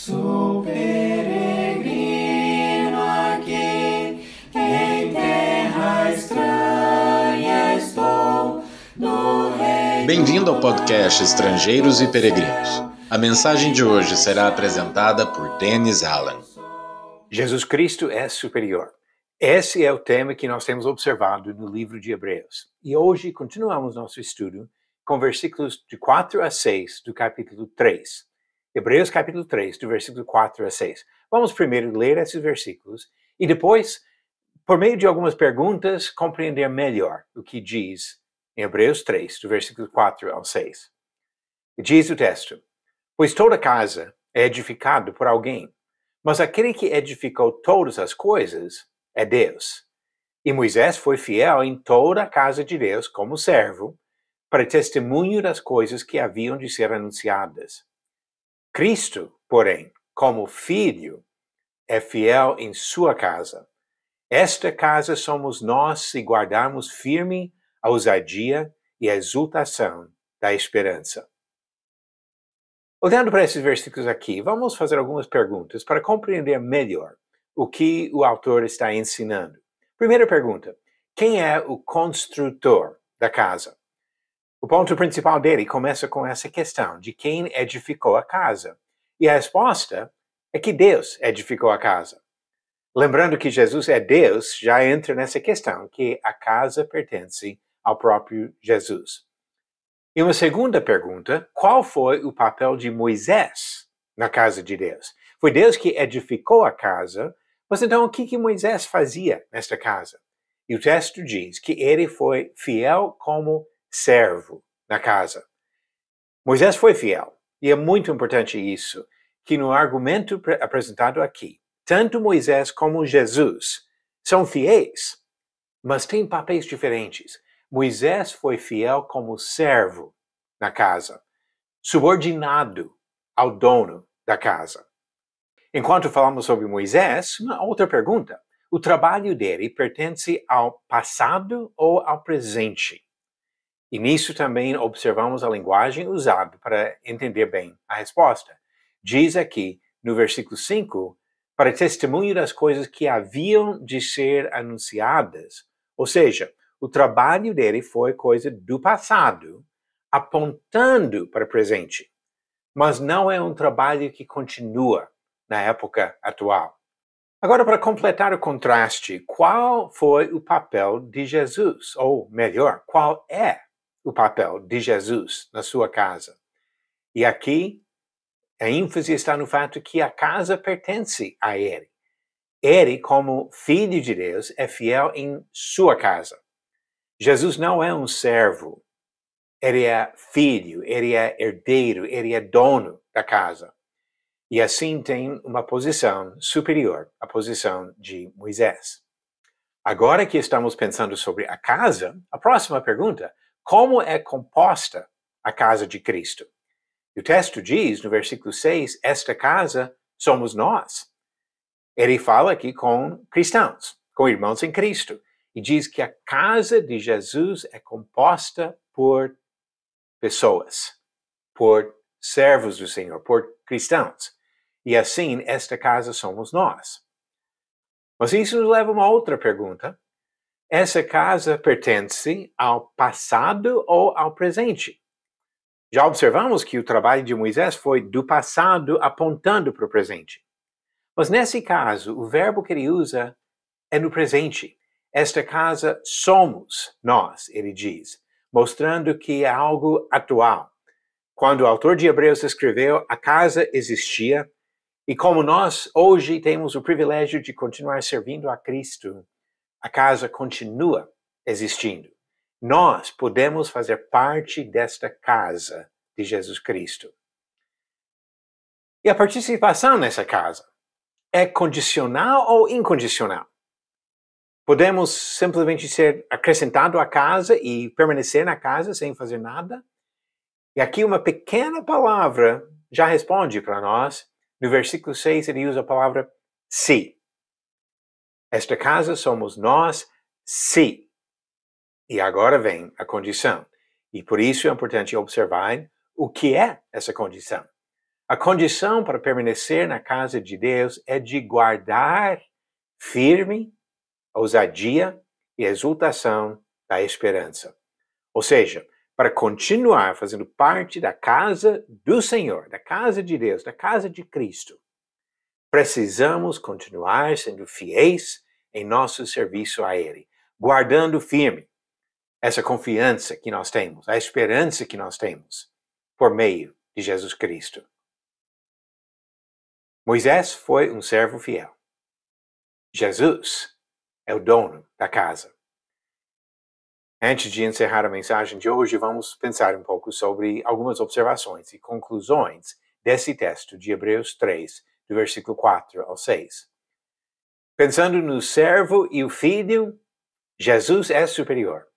Sou peregrino aqui, em terra estranha estou, no reino. Bem-vindo ao podcast Estrangeiros e Peregrinos. A mensagem de hoje será apresentada por Dennis Allen. Jesus Cristo é superior. Esse é o tema que nós temos observado no livro de Hebreus. E hoje continuamos nosso estudo com versículos de 4 a 6 do capítulo 3. Hebreus capítulo 3, do versículo 4 a 6. Vamos primeiro ler esses versículos e depois, por meio de algumas perguntas, compreender melhor o que diz em Hebreus 3, do versículo 4 ao 6. E diz o texto: Pois toda casa é edificada por alguém, mas aquele que edificou todas as coisas é Deus. E Moisés foi fiel em toda a casa de Deus como servo, para testemunho das coisas que haviam de ser anunciadas. Cristo, porém, como filho, é fiel em sua casa. Esta casa somos nós se guardarmos firme a ousadia e a exultação da esperança. Olhando para esses versículos aqui, vamos fazer algumas perguntas para compreender melhor o que o autor está ensinando. Primeira pergunta: quem é o construtor da casa? O ponto principal dele começa com essa questão de quem edificou a casa. E a resposta é que Deus edificou a casa. Lembrando que Jesus é Deus, já entra nessa questão, que a casa pertence ao próprio Jesus. E uma segunda pergunta: qual foi o papel de Moisés na casa de Deus? Foi Deus que edificou a casa, mas então o que Moisés fazia nesta casa? E o texto diz que ele foi fiel como servo na casa. Moisés foi fiel, e é muito importante isso, que no argumento apresentado aqui, tanto Moisés como Jesus são fiéis, mas têm papéis diferentes. Moisés foi fiel como servo na casa, subordinado ao dono da casa. Enquanto falamos sobre Moisés, uma outra pergunta: o trabalho dele pertence ao passado ou ao presente? E nisso também observamos a linguagem usada para entender bem a resposta. Diz aqui, no versículo 5, para testemunho das coisas que haviam de ser anunciadas. Ou seja, o trabalho dele foi coisa do passado, apontando para o presente. Mas não é um trabalho que continua na época atual. Agora, para completar o contraste, qual foi o papel de Jesus? Ou melhor, qual é o papel de Jesus na sua casa? E aqui, a ênfase está no fato que a casa pertence a Ele. Ele, como Filho de Deus, é fiel em sua casa. Jesus não é um servo. Ele é filho, ele é herdeiro, ele é dono da casa. E assim tem uma posição superior à posição de Moisés. Agora que estamos pensando sobre a casa, a próxima pergunta: como é composta a casa de Cristo? E o texto diz, no versículo 6, esta casa somos nós. Ele fala aqui com cristãos, com irmãos em Cristo, e diz que a casa de Jesus é composta por pessoas, por servos do Senhor, por cristãos. E assim, esta casa somos nós. Mas isso nos leva a uma outra pergunta. Essa casa pertence ao passado ou ao presente? Já observamos que o trabalho de Moisés foi do passado apontando para o presente. Mas nesse caso, o verbo que ele usa é no presente. Esta casa somos nós, ele diz, mostrando que é algo atual. Quando o autor de Hebreus escreveu, a casa existia, e como nós hoje temos o privilégio de continuar servindo a Cristo, a casa continua existindo. Nós podemos fazer parte desta casa de Jesus Cristo. E a participação nessa casa é condicional ou incondicional? Podemos simplesmente ser acrescentados à casa e permanecer na casa sem fazer nada? E aqui uma pequena palavra já responde para nós. No versículo 6 ele usa a palavra se. Esta casa somos nós, se. E agora vem a condição. E por isso é importante observar o que é essa condição. A condição para permanecer na casa de Deus é de guardar firme a ousadia e a exultação da esperança. Ou seja, para continuar fazendo parte da casa do Senhor, da casa de Deus, da casa de Cristo, precisamos continuar sendo fiéis em nosso serviço a Ele, guardando firme essa confiança que nós temos, a esperança que nós temos, por meio de Jesus Cristo. Moisés foi um servo fiel. Jesus é o dono da casa. Antes de encerrar a mensagem de hoje, vamos pensar um pouco sobre algumas observações e conclusões desse texto de Hebreus 3, do versículo 4 ao 6. Pensando no servo e o filho, Jesus é superior.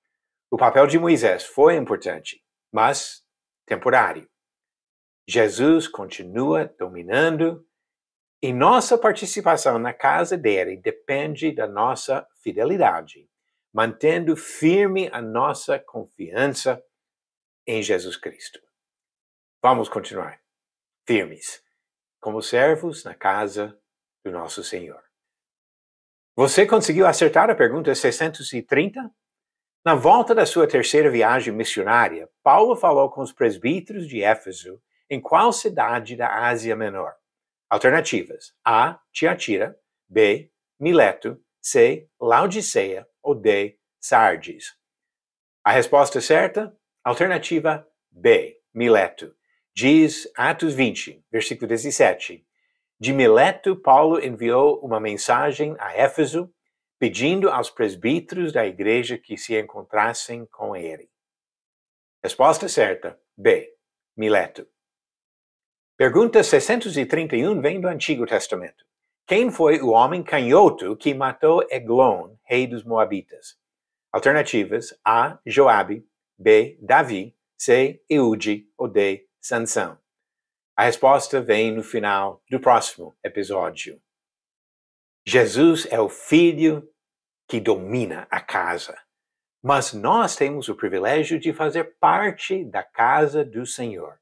O papel de Moisés foi importante, mas temporário. Jesus continua dominando e nossa participação na casa dele depende da nossa fidelidade, mantendo firme a nossa confiança em Jesus Cristo. Vamos continuar firmes, como servos na casa do nosso Senhor. Você conseguiu acertar a pergunta 630? Na volta da sua terceira viagem missionária, Paulo falou com os presbíteros de Éfeso em qual cidade da Ásia Menor? Alternativas: A. Tiatira, B. Mileto, C. Laodiceia ou D. Sardes. A resposta certa? Alternativa B. Mileto. Diz Atos 20, versículo 17. De Mileto, Paulo enviou uma mensagem a Éfeso, pedindo aos presbíteros da igreja que se encontrassem com ele. Resposta certa: B. Mileto. Pergunta 631 vem do Antigo Testamento. Quem foi o homem canhoto que matou Eglon, rei dos Moabitas? Alternativas: A. Joabe, B. Davi, C. Eude ou D. Sansão. A resposta vem no final do próximo episódio. Jesus é o Filho que domina a casa, mas nós temos o privilégio de fazer parte da casa do Senhor.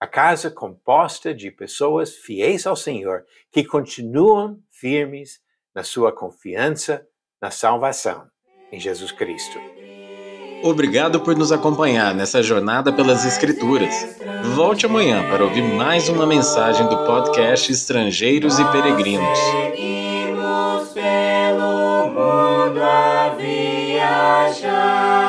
A casa composta de pessoas fiéis ao Senhor que continuam firmes na sua confiança na salvação em Jesus Cristo. Obrigado por nos acompanhar nessa jornada pelas Escrituras. Volte amanhã para ouvir mais uma mensagem do podcast Estrangeiros e Peregrinos. Seguimos pelo mundo a viajar.